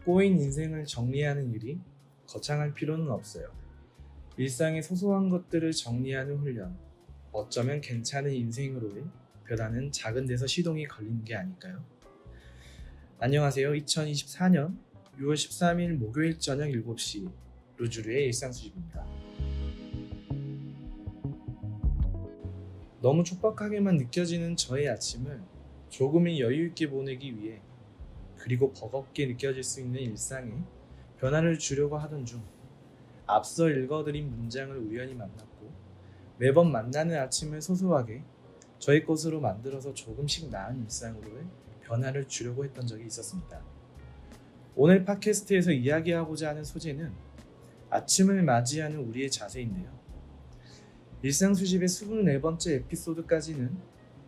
꼬인 인생을 정리하는 일이 거창할 필요는 없어요. 일상의 소소한 것들을 정리하는 훈련, 어쩌면 괜찮은 인생으로의 변화는 작은 데서 시동이 걸리는 게 아닐까요? 안녕하세요. 2024년 6월 13일 목요일 저녁 7시 루주루의 일상수집입니다. 너무 촉박하게만 느껴지는 저의 아침을 조금은 여유있게 보내기 위해, 그리고 버겁게 느껴질 수 있는 일상에 변화를 주려고 하던 중 앞서 읽어드린 문장을 우연히 만났고, 매번 만나는 아침을 소소하게 저의 것으로 만들어서 조금씩 나은 일상으로의 변화를 주려고 했던 적이 있었습니다. 오늘 팟캐스트에서 이야기하고자 하는 소재는 아침을 맞이하는 우리의 자세인데요. 일상수집의 24번째 에피소드까지는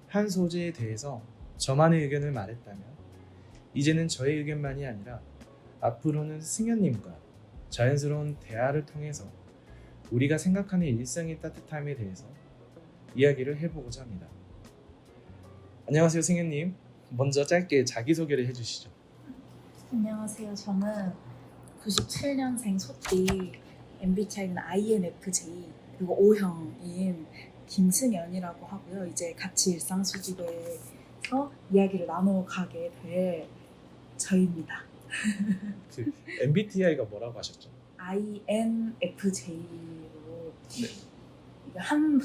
한 소재에 대해서 저만의 의견을 말했다면, 이제는 저의 의견만이 아니라 앞으로는 승현님과 자연스러운 대화를 통해서 우리가 생각하는 일상의 따뜻함에 대해서 이야기를 해보고자 합니다. 안녕하세요, 승현님. 먼저 짧게 자기소개를 해주시죠. 안녕하세요. 저는 97년생 소띠, MBTI는 INFJ, 그리고 O형인 김승연이라고 하고요. 이제 같이 일상수집에서 이야기를 나눠가게 될 저입니다. MBTI가 뭐라고 하셨죠? INFJ로 네. 한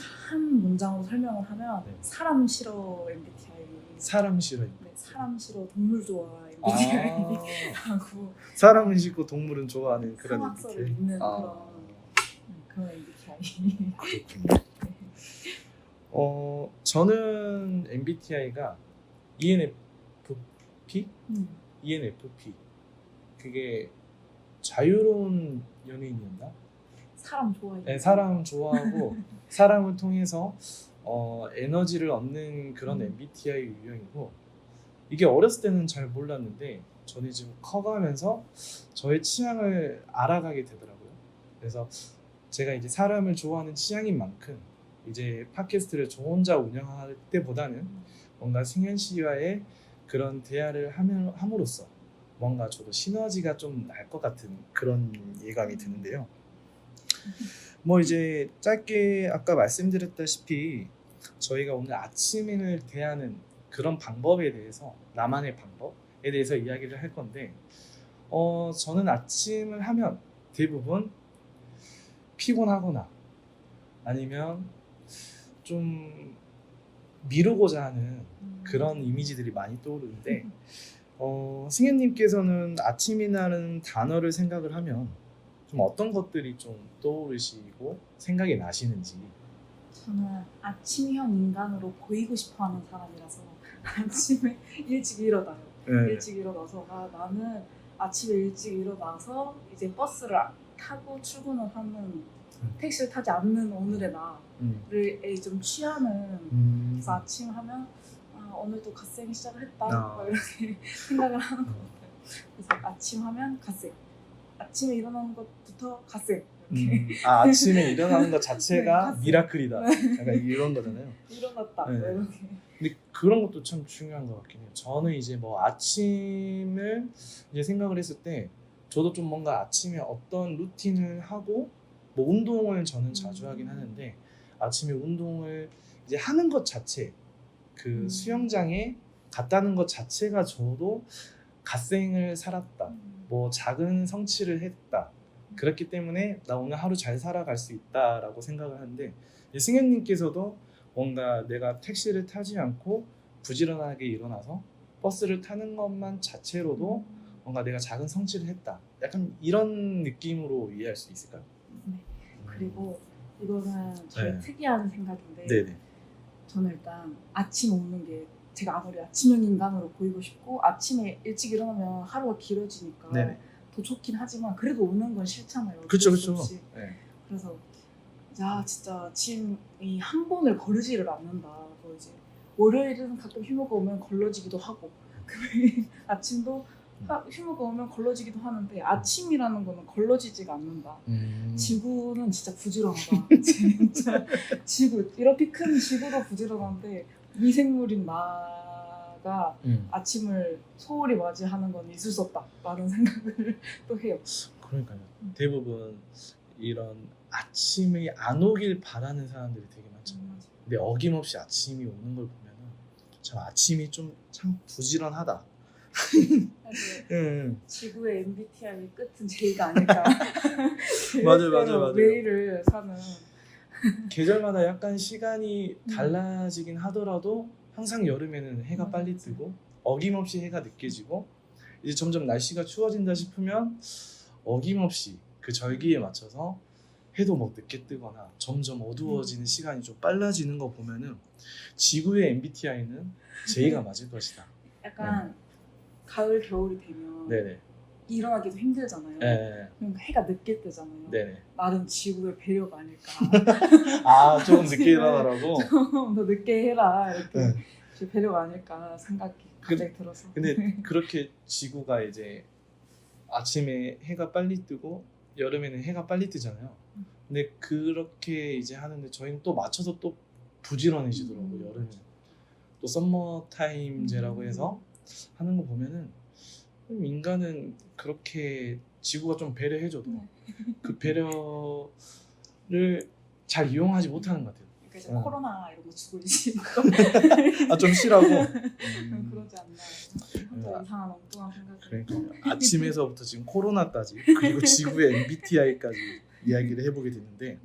문장으로 설명을 하면 네. 사람 싫어 MBTI, 사람 싫어요. 네, 사람 싫어 동물 좋아 MBTI 하고 사람은 싫고 동물은 좋아하는 그런 상학설을 MBTI. 믿는 그런 MBTI. 그렇군요. 저는 MBTI가 ENFP? ENFP. 그게 자유로운 연예인이었나? 사람 좋아해. 네, 사람 좋아하고 사람을 통해서 에너지를 얻는 그런 MBTI 유형이고, 이게 어렸을 때는 잘 몰랐는데 저는 지금 커가면서 저의 취향을 알아가게 되더라고요. 그래서 제가 이제 사람을 좋아하는 취향인 만큼 이제 팟캐스트를 저 혼자 운영할 때보다는 뭔가 승현 씨와의 그런 대화를 함으로써 뭔가 저도 시너지가 좀 날 것 같은 그런 예감이 드는데요. 뭐 이제 짧게 아까 말씀드렸다시피 저희가 오늘 아침을 대하는 그런 방법에 대해서, 나만의 방법에 대해서 이야기를 할 건데, 저는 아침을 하면 대부분 피곤하거나 아니면 좀 미루고자 하는 그런 이미지들이 많이 떠오르는데, 승현님께서는 아침이라는 단어를 생각을 하면 좀 어떤 것들이 좀 떠오르시고 생각이 나시는지. 저는 아침형 인간으로 보이고 싶어하는 사람이라서 아침에 일찍 일어나요. 네. 일찍 일어나서 나는 아침에 일찍 일어나서 이제 버스를 타고 출근을 하는, 택시를 타지 않는 오늘의 나를 좀 취하는. 그래서 아침 하면 오늘도 갓생 시작을 했다 이렇게 생각을 하는 것 같아요. 그래서 아침 하면 갓생, 아침에 일어나는 것부터 갓생 이렇게. 아침에 일어나는 것 자체가 네, 미라클이다. 약간 이런 거잖아요. 일어났다 네. 이렇게. 근데 그런 것도 참 중요한 것 같긴 해요. 저는 이제 뭐 아침을 이제 생각을 했을 때, 저도 좀 뭔가 아침에 어떤 루틴을 하고, 뭐 운동을 저는 자주 하긴 하는데, 아침에 운동을 이제 하는 것 자체, 그 수영장에 갔다는 것 자체가 저도 갓생을 살았다, 뭐 작은 성취를 했다, 그렇기 때문에 나 오늘 하루 잘 살아갈 수 있다라고 생각을 하는데, 승현님께서도 뭔가 내가 택시를 타지 않고 부지런하게 일어나서 버스를 타는 것만 자체로도 뭔가 내가 작은 성취를 했다, 약간 이런 느낌으로 이해할 수 있을까요? 네. 그리고 이거는 저의 네. 특이한 생각인데, 네네. 저는 일단 아침 먹는 게, 제가 아무리 아침형 인간으로 보이고 싶고 아침에 일찍 일어나면 하루가 길어지니까 네네. 더 좋긴 하지만 그래도 오는 건 싫잖아요. 그쵸. 어쩔 수 없이. 네. 그래서 진짜 아침이 한 번을 거르지를 않는다. 뭐 이제 월요일은 가끔 휴무가 오면 걸러지기도 하고, 금요일 아침도 휴무가 오면 걸러지기도 하는데, 아침이라는 거는 걸러지지가 않는다. 지구는 진짜 부지런하다. 진짜 지구, 이렇게 큰 지구도 부지런한데 미생물인 나가 보니까 아침을 소홀히 맞이하는 건 있을 수 없다라는 생각을 또 해요. 그러니까요. 대부분 이런 아침이 안 오길 바라는 사람들이 되게 많잖아요. 근데 어김없이 아침이 오는 걸 보면은 참 아침이 좀 참 부지런하다. 사실 지구의 MBTI 끝은 J가 아닐까. 맞아요. 매일을 사는. 계절마다 약간 시간이 달라지긴 하더라도 항상 여름에는 해가 빨리 뜨고 어김없이 해가 늦게 지고 이제 점점 날씨가 추워진다 싶으면 어김없이 그 절기에 맞춰서 해도 뭐 늦게 뜨거나 점점 어두워지는 시간이 좀 빨라지는 거 보면은 지구의 MBTI는 J가 맞을 것이다. 약간 가을 겨울이 되면 네네. 일어나기도 힘들잖아요. 네. 그럼 해가 늦게 뜨잖아요. 네네. 나는 지구의 배려가 아닐까. 아, 조금 늦게 일어나라고. 좀 더 늦게 해라 이렇게 네. 배려가 아닐까 생각이 갑자기 들어서. 근데 그렇게 지구가 이제 아침에 해가 빨리 뜨고 여름에는 해가 빨리 뜨잖아요. 근데 그렇게 이제 하는데 저희는 또 맞춰서 또 부지런해지더라고요. 여름에 또 썸머 타임제라고 해서 하는 거 보면은 인간은 그렇게 지구가 좀 배려해줘도 그 배려를 잘 이용하지 못하는 것 같아요. 그러니까 이제 코로나 이런 거 죽을지 아, 좀 쉬라고? 그러지 않나. 혼자 이상한 엉뚱한 생각을. 그러니까 아침에서부터 지금 코로나까지 그리고 지구의 MBTI까지 이야기를 해보게 됐는데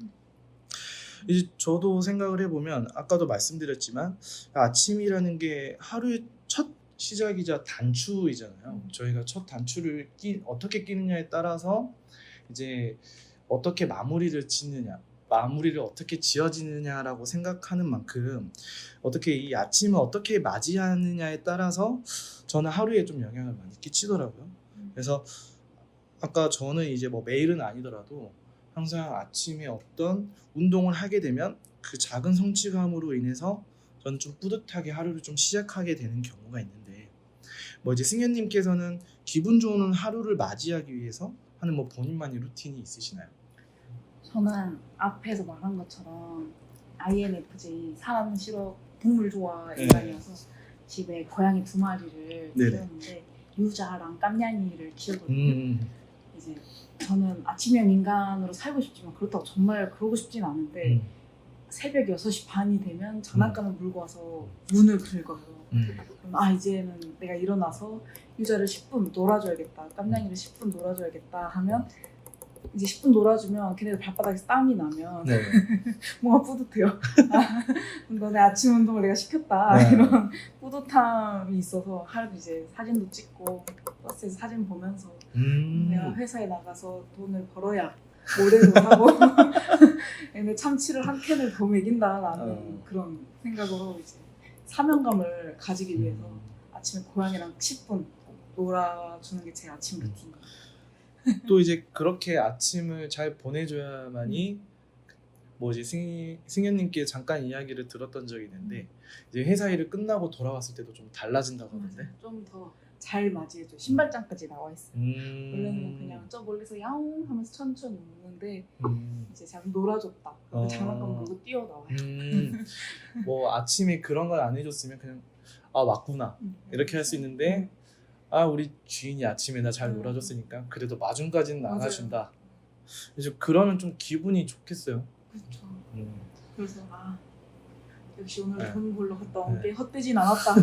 이제 저도 생각을 해보면 아까도 말씀드렸지만 아침이라는 게 하루의 첫 시작이자 단추이잖아요. 저희가 첫 단추를 어떻게 끼느냐에 따라서 이제 어떻게 마무리를 짓느냐, 마무리를 어떻게 지어지느냐라고 생각하는 만큼 어떻게 이 아침을 어떻게 맞이하느냐에 따라서 저는 하루에 좀 영향을 많이 끼치더라고요. 그래서 아까 저는 이제 뭐 매일은 아니더라도 항상 아침에 어떤 운동을 하게 되면 그 작은 성취감으로 인해서 저는 좀 뿌듯하게 하루를 좀 시작하게 되는 경우가 있는데 뭐 이제 승현님께서는 기분 좋은 하루를 맞이하기 위해서 하는 뭐 본인만의 루틴이 있으시나요? 저는 앞에서 말한 것처럼 INFJ 사람 싫어 동물 좋아 인간이어서 집에 고양이 2마리를 키웠는데 유자랑 깜냥이를 키우거든요. 이제 저는 아침형 인간으로 살고 싶지만 그렇다고 정말 그러고 싶진 않은데 새벽 6시 반이 되면 장난감을 물고 와서 문을 긁어요. 그럼 이제는 내가 일어나서 유자를 10분 놀아줘야겠다, 깜냥이를 10분 놀아줘야겠다 하면 이제 10분 놀아주면 걔네들 발바닥에서 땀이 나면 뭔가 뿌듯해요. 너네 아침 운동을 내가 시켰다 이런 뿌듯함이 있어서 하루도 이제 사진도 찍고 버스에서 사진 보면서 내가 회사에 나가서 돈을 벌어야 노래도 하고 얘네 참치를 한 캔을 더 먹인다라는 그런 생각으로 이제 사명감을 가지기 위해서 아침에 고양이랑 10분 놀아주는 게 제 아침 루틴이에요. 또 이제 그렇게 아침을 잘 보내줘야만이 뭐지 승현님께 잠깐 이야기를 들었던 적이 있는데 이제 회사 일을 끝나고 돌아왔을 때도 좀 달라진다고 하던데 좀 더 잘 맞이해줘. 신발장까지 나와 있어요. 원래는 그냥 저 멀리서 야옹 하면서 천천히 오는데 이제 제가 놀아줬다. 장난감 물고 뛰어나와요. 뭐 아침에 그런 걸 안 해줬으면 그냥 왔구나 이렇게 할 수 있는데 우리 주인이 아침에 나 잘 놀아줬으니까 그래도 마중까지는 안아준다. 그래서 그러면 좀 기분이 좋겠어요. 그렇죠. 그래서 역시 오늘 돈 벌러 갔다 온 게 헛되진 않았다.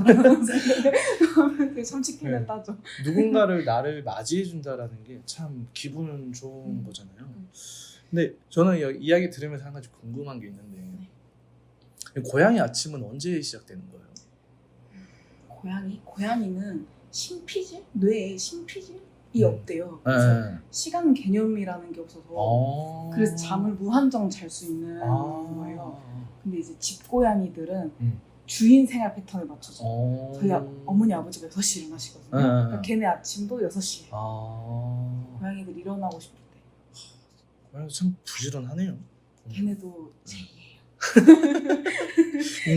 참 치킨을 따죠. 누군가를 나를 맞이해준다라는 게 참 기분 좋은 거잖아요. 근데 저는 이야기 들으면서 한 가지 궁금한 게 있는데 고양이 아침은 언제 시작되는 거예요? 고양이는 심피질? 뇌에 심피질이 없대요. 그래서 시간 개념이라는 게 없어서 그래서 잠을 무한정 잘 수 있는 거예요. 근데 이제 집고양이들은 주인 생활 패턴을 맞춰서 저희 어머니 아버지가 6시에 일어나시거든요. 그러니까 걔네 아침도 6시에 고양이들 일어나고 싶을 때. 고양이 참 부지런하네요. 걔네도 제이예요.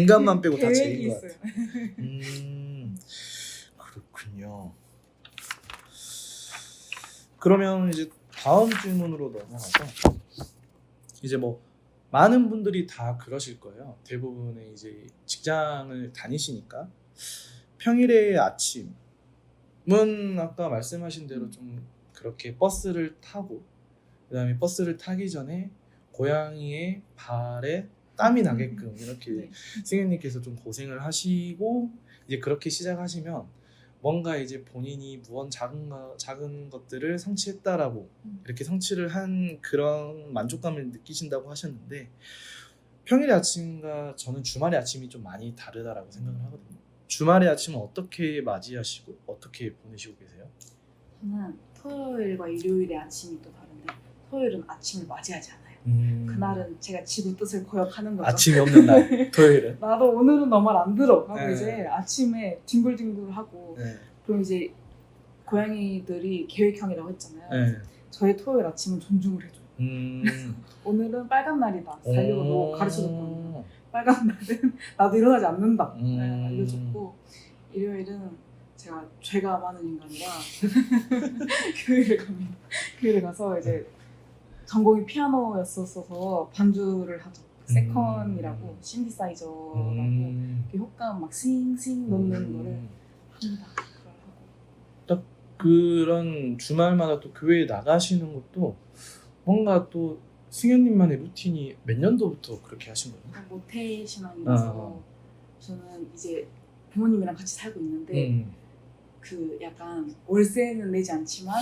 인간만 빼고 다 제인 계획이 것 같아요. 있어요. 그렇군요. 그러면 이제 다음 질문으로 넘어가서 이제 뭐 많은 분들이 다 그러실 거예요. 대부분의 이제 직장을 다니시니까 평일의 아침은 아까 말씀하신 대로 좀 그렇게 버스를 타고 그다음에 버스를 타기 전에 고양이의 발에 땀이 나게끔 이렇게 네. 승현님께서 좀 고생을 하시고 이제 그렇게 시작하시면 뭔가 이제 본인이 무언 작은 것들을 성취했다라고 이렇게 성취를 한 그런 만족감을 느끼신다고 하셨는데 평일의 아침과 저는 주말의 아침이 좀 많이 다르다라고 생각을 하거든요. 주말의 아침은 어떻게 맞이하시고 어떻게 보내시고 계세요? 저는 토요일과 일요일의 아침이 또 다른데 토요일은 아침을 맞이하지 않아요. 그날은 제가 지구 뜻을 거역하는 거죠. 아침이 없는 날 토요일은? 나도 오늘은 너 말 안 들어 하고 네. 이제 아침에 뒹굴뒹굴하고 네. 그럼 이제 고양이들이 계획형이라고 했잖아요. 네. 저의 토요일 아침은 존중을 해줘요. 오늘은 빨간 날이다. 달려고 가르쳐줬거든요. 빨간 날은 나도 일어나지 않는다. 네, 알려줬고 일요일은 제가 죄가 많은 인간이라 교회를 갑니다. 교회를 가서 이제 전공이 피아노였어서 반주를 하죠. 세컨이라고 신디사이저라고 그 효과음 막 싱싱 넣는 거를 합니다. 그걸 하고. 그런 주말마다 또 교회에 나가시는 것도 뭔가 또 승현님만의 루틴이 몇 년도부터 그렇게 하신 거예요? 모태 신앙이라서 저는 이제 부모님이랑 같이 살고 있는데 그 약간 월세는 내지 않지만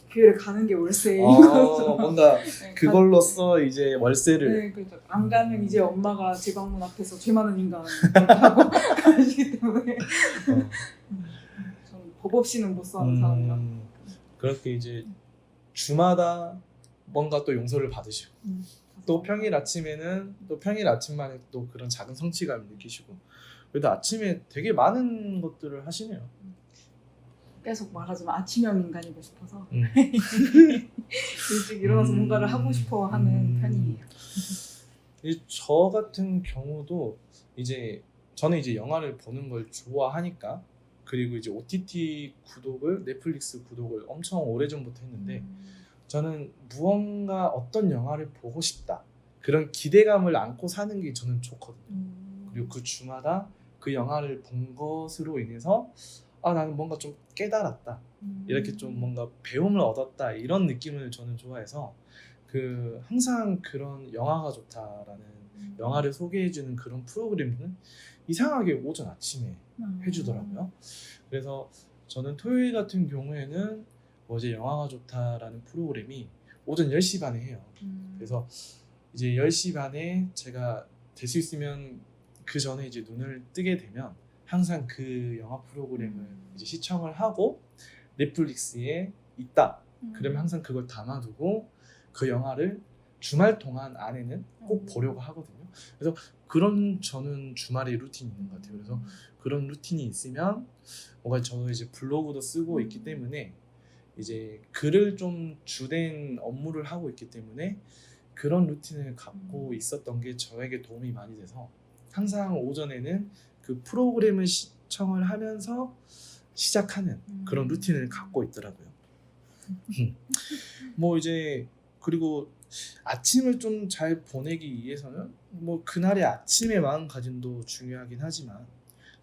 교회를 가는 게 월세인 거죠. 뭔가 네, 그걸로써 이제 월세를 네, 그렇죠. 안 가면 이제 엄마가 제 방문 앞에서 죄 많은 인간 하고 가시기 때문에 저는 법 없이는 못 사는 사람이라 그렇게 이제 주마다 뭔가 또 용서를 받으시고 또 평일 아침에는 또 평일 아침만에 또 그런 작은 성취감을 느끼시고 그래도 아침에 되게 많은 것들을 하시네요. 계속 말하지만 아침형 인간이고 싶어서 일찍 일어나서 뭔가를 하고 싶어 하는 편이에요. 저 같은 경우도 이제 저는 이제 영화를 보는 걸 좋아하니까 그리고 이제 OTT 구독을 넷플릭스 구독을 엄청 오래전부터 했는데 저는 무언가 어떤 영화를 보고 싶다 그런 기대감을 안고 사는 게 저는 좋거든요. 그리고 그 주마다 그 영화를 본 것으로 인해서 나는 뭔가 좀 깨달았다 이렇게 좀 뭔가 배움을 얻었다 이런 느낌을 저는 좋아해서 그 항상 그런 영화가 좋다라는 영화를 소개해주는 그런 프로그램은 이상하게 오전 아침에 해주더라고요. 그래서 저는 토요일 같은 경우에는 어제 영화가 좋다라는 프로그램이 오전 10시 반에 해요. 그래서 이제 10시 반에 제가 될 수 있으면 그 전에 이제 눈을 뜨게 되면 항상 그 영화 프로그램을 이제 시청을 하고 넷플릭스에 있다. 그러면 항상 그걸 담아두고 그 영화를 주말 동안 안에는 꼭 보려고 하거든요. 그래서 그런 저는 주말에 루틴이 있는 것 같아요. 그래서 그런 루틴이 있으면 뭔가 저도 이제 블로그도 쓰고 있기 때문에 이제 글을 좀 주된 업무를 하고 있기 때문에 그런 루틴을 갖고 있었던 게 저에게 도움이 많이 돼서 항상 오전에는 그 프로그램을 시청을 하면서 시작하는 그런 루틴을 갖고 있더라고요. 뭐 이제 그리고 아침을 좀 잘 보내기 위해서는 뭐 그날의 아침의 마음가짐도 중요하긴 하지만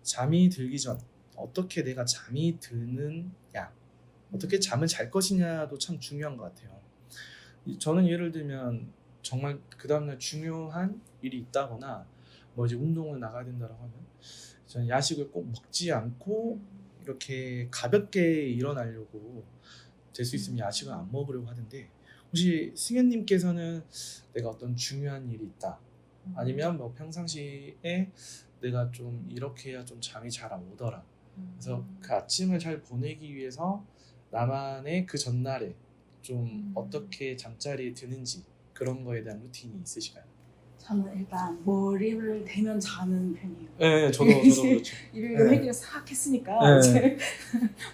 잠이 들기 전 어떻게 내가 잠이 드느냐 어떻게 잠을 잘 것이냐도 참 중요한 것 같아요. 저는 예를 들면 정말 그 다음날 중요한 일이 있다거나 뭐 이제 운동을 나가야 된다고 하면 저는 야식을 꼭 먹지 않고 이렇게 가볍게 일어나려고 될 수 있으면 야식을 안 먹으려고 하는데 혹시 승현님께서는 내가 어떤 중요한 일이 있다 아니면 뭐 평상시에 내가 좀 이렇게 해야 좀 잠이 잘 안 오더라 그래서 그 아침을 잘 보내기 위해서 나만의 그 전날에 좀 어떻게 잠자리에 드는지 그런 거에 대한 루틴이 있으실까요? 저는 일단 머리를 대면 자는 편이에요. 네, 저도 그렇죠. 일요일 회기를 싹 했으니까 이제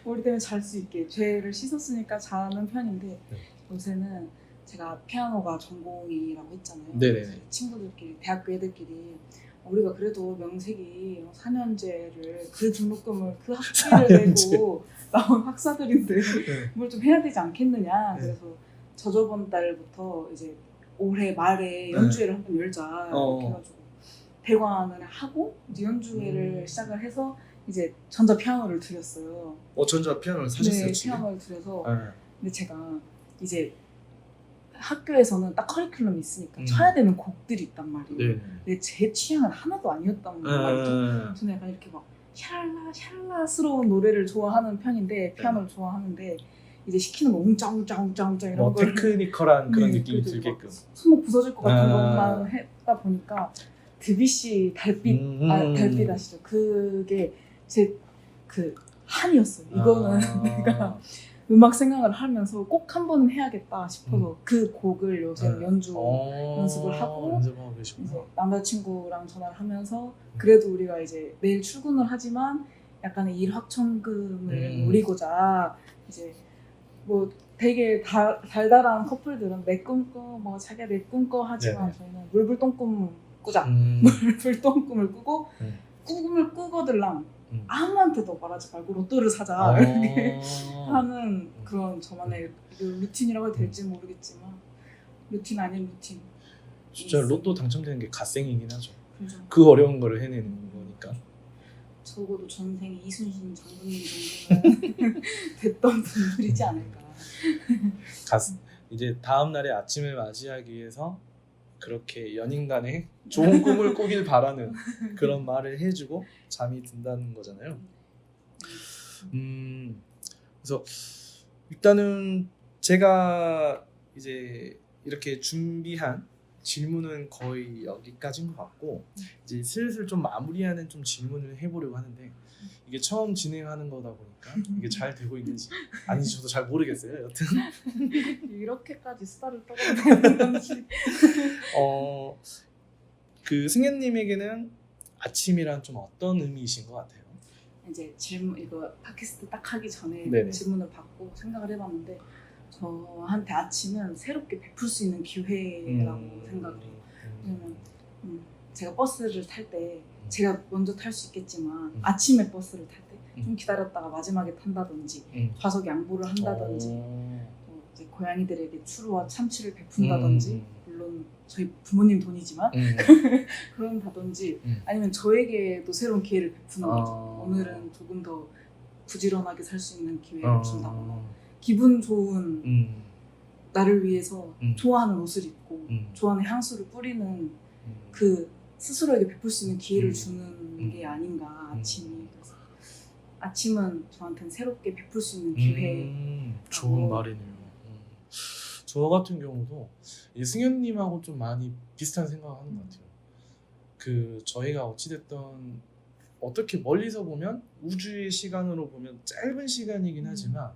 머리 대면 잘 수 있게 죄를 씻었으니까 자는 편인데 요새는 제가 피아노가 전공이라고 했잖아요. 네네. 친구들끼리 대학교 애들끼리 우리가 그래도 명색이 4년제를 그 등록금을 그 학비를 내고 나온 학사들인데 뭘 좀 해야 되지 않겠느냐. 그래서 저번 달부터 이제 올해 말에 연주회를 한번 열자 이렇게 해가지고 대관을 하고 이제 연주회를 시작을 해서 이제 전자 피아노를 들였어요. 전자 피아노를 사셨어요? 네, 지금? 피아노를 들여서 네. 근데 제가 이제 학교에서는 딱 커리큘럼이 있으니까 쳐야 되는 곡들이 있단 말이에요. 네. 근데 제 취향은 하나도 아니었단 말이죠. 저는 약간 이렇게 막 샬라 샬라스러운 노래를 좋아하는 편인데 피아노를 좋아하는데 이제 시키는 거 웅짱웅짱웅짱 이런 뭐 걸 테크니컬한 그런 네, 느낌이 그리고 들게끔. 손목 부서질 것 같은 것만 했다 보니까 드뷔시 달빛 달빛 아시죠? 그게 제 그 한이었어요. 이거는 내가 음악 생각을 하면서 꼭 한 번은 해야겠다 싶어서 그 곡을 요새 연주 연습을 하고 연습하고 계시구나. 이제 남자친구랑 전화를 하면서 그래도 우리가 이제 매일 출근을 하지만 약간의 일확천금을 노리고자 이제 뭐 되게 달달한 커플들은 내 꿈꿔 뭐 자기가 내 꿈꿔 하지만 네네. 저희는 물불똥꿈 꾸자 물불똥꿈을 꾸고 꿈을 꾸거들랑 아무한테도 말하지 말고 로또를 사자 이렇게 하는 그런 저만의 루틴이라고 해도 될지 모르겠지만 루틴 아닌 루틴. 진짜 로또 당첨되는 게 갓생이긴 하죠. 그죠. 그 어려운 거를 해내는 거니까. 적어도 전생에 이순신 장군님 정도는 됐던 분들이지 않을까. 이제 다음 날의 아침을 맞이하기 위해서 그렇게 연인간에 좋은 꿈을 꾸길 바라는 그런 말을 해주고 잠이 든다는 거잖아요. 그래서 일단은 제가 이제 이렇게 준비한 질문은 거의 여기까지인 것 같고 이제 슬슬 좀 마무리하는 좀 질문을 해보려고 하는데 이게 처음 진행하는 거다 보니까 이게 잘 되고 있는지 아닌지 저도 잘 모르겠어요. 여튼 이렇게까지 수다를 떨어야 되는 건지. 그 승현님에게는 아침이란 좀 어떤 의미이신 것 같아요? 이제 질문 이거 팟캐스트 딱 하기 전에 네네. 질문을 받고 생각을 해봤는데 저한테 아침은 새롭게 베풀 수 있는 기회라고 생각을 해요. 왜냐면 제가 버스를 탈 때 제가 먼저 탈 수 있겠지만 아침에 버스를 탈 때 좀 기다렸다가 마지막에 탄다든지 좌석 양보를 한다든지 또 이제 고양이들에게 추루와 참치를 베푼다든지 물론 저희 부모님 돈이지만 그런다든지 아니면 저에게도 새로운 기회를 베푸는 거죠. 오늘은 조금 더 부지런하게 살 수 있는 기회를 준다거나 기분 좋은 나를 위해서 좋아하는 옷을 입고 좋아하는 향수를 뿌리는 그 스스로에게 베풀 수 있는 기회를 주는 게 아닌가 아침이. 그래서 아침은 저한테는 새롭게 베풀 수 있는 기회. 좋은 말이네요. 저 같은 경우도 이 승현님하고 좀 많이 비슷한 생각을 하는 것 같아요. 그 저희가 어찌됐든 어떻게 멀리서 보면 우주의 시간으로 보면 짧은 시간이긴 하지만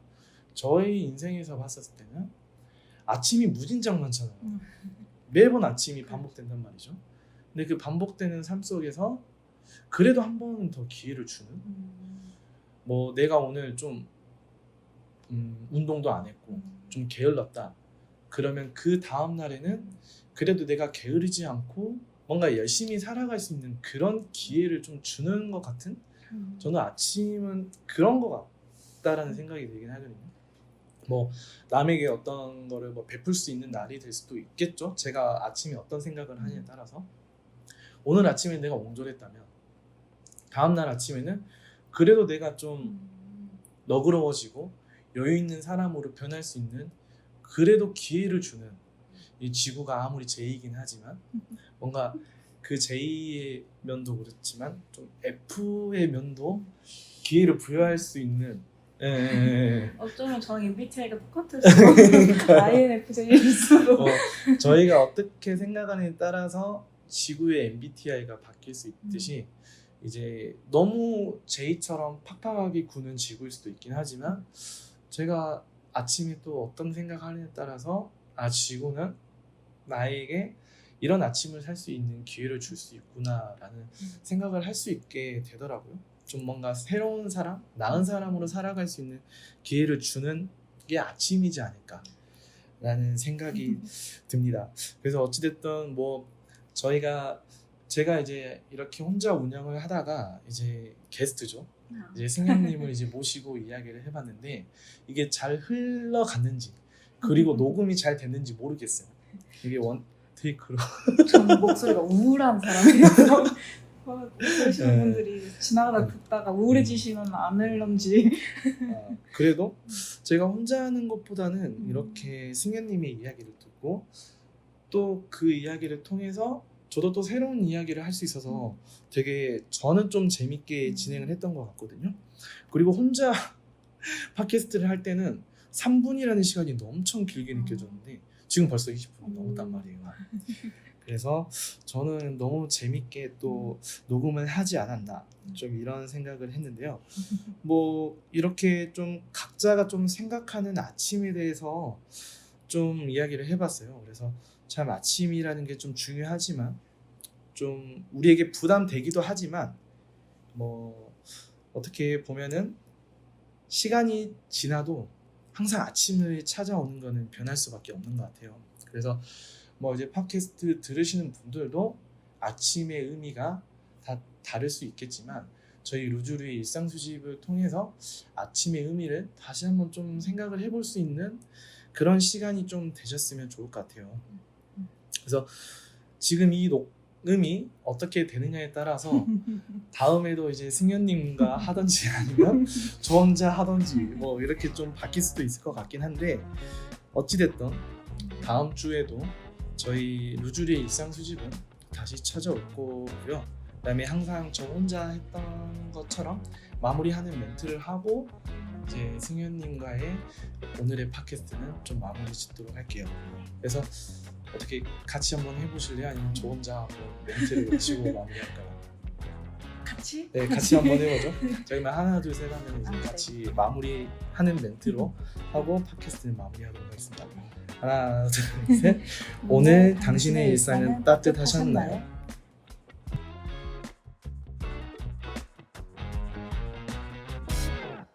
저희 인생에서 봤을 때는 아침이 무진장 많잖아요. 매번 아침이 반복된단 말이죠. 근데 그 반복되는 삶 속에서 그래도 한 번은 더 기회를 주는 뭐 내가 오늘 좀 운동도 안 했고 좀 게을렀다. 그러면 그 다음 날에는 그래도 내가 게으르지 않고 뭔가 열심히 살아갈 수 있는 그런 기회를 좀 주는 것 같은 저는 아침은 그런 것 같다라는 생각이 들긴 하거든요. 뭐 남에게 어떤 거를 뭐 베풀 수 있는 날이 될 수도 있겠죠. 제가 아침에 어떤 생각을 하느냐에 따라서 오늘 아침에 내가 옹졸했다면 다음 날 아침에는 그래도 내가 좀 너그러워지고 여유 있는 사람으로 변할 수 있는 그래도 기회를 주는 이 지구가 아무리 J이긴 하지만 뭔가 그 J의 면도 그렇지만 좀 F의 면도 기회를 부여할 수 있는 어쩌면 저랑 MBTI가 똑같을 수도 있어요. INFJ일 수도. 저희가 어떻게 생각하느냐에 따라서 지구의 MBTI가 바뀔 수 있듯이 이제 너무 J처럼 팍팍하게 구는 지구일 수도 있긴 하지만 제가 아침에 또 어떤 생각하느냐에 따라서 지구는 나에게 이런 아침을 살 수 있는 기회를 줄 수 있구나라는 생각을 할 수 있게 되더라고요. 좀 뭔가 새로운 사람, 나은 사람으로 살아갈 수 있는 기회를 주는 게 아침이지 않을까라는 생각이 듭니다. 그래서 어찌됐든 뭐 제가 이제 이렇게 혼자 운영을 하다가 이제 게스트죠. 이제 승현님을 이제 모시고 이야기를 해봤는데 이게 잘 흘러갔는지 그리고 녹음이 잘 됐는지 모르겠어요. 이게 스피커로. 저는 목소리가 우울한 사람이어서 들으시는 네. 분들이 지나가다 듣다가 우울해지시면 안 할런지. 그래도 제가 혼자 하는 것보다는 이렇게 승현님의 이야기를 듣고 또 그 이야기를 통해서 저도 또 새로운 이야기를 할 수 있어서 되게 저는 좀 재밌게 진행을 했던 것 같거든요. 그리고 혼자 팟캐스트를 할 때는 3분이라는 시간이 엄청 길게 느껴졌는데 지금 벌써 20분 넘었단 말이에요. 그래서 저는 너무 재밌게 또 녹음을 하지 않았나 좀 이런 생각을 했는데요. 뭐 이렇게 좀 각자가 좀 생각하는 아침에 대해서 좀 이야기를 해봤어요. 그래서 참 아침이라는 게 좀 중요하지만 좀 우리에게 부담되기도 하지만 뭐 어떻게 보면은 시간이 지나도 항상 아침을 찾아오는 거는 변할 수밖에 없는 것 같아요. 그래서 뭐 이제 팟캐스트 들으시는 분들도 아침의 의미가 다 다를 수 있겠지만 저희 루즈루의 일상수집을 통해서 아침의 의미를 다시 한번 좀 생각을 해볼 수 있는 그런 시간이 좀 되셨으면 좋을 것 같아요. 그래서 지금 이 녹음이 어떻게 되느냐에 따라서 다음에도 이제 승현님과 하든지 아니면 저 혼자 하든지 뭐 이렇게 좀 바뀔 수도 있을 것 같긴 한데 어찌됐든 다음 주에도 저희 루즈리의 일상수집은 다시 찾아올 거고요. 그다음에 항상 저 혼자 했던 것처럼 마무리하는 멘트를 하고 이제 승현님과의 오늘의 팟캐스트는 좀 마무리 짓도록 할게요. 그래서 어떻게 같이 한번 해보실래요? 아니면 저 혼자 하고 멘트를 외치고 마무리할까요? 같이? 네, 같이 한번 해보죠. 저희만 하나 둘 셋 하면 이제 네. 같이 마무리하는 멘트로 하고 팟캐스트는 마무리하도록 하겠습니다. 하나 둘 셋. 오늘 당신의 일상은 따뜻하셨나요?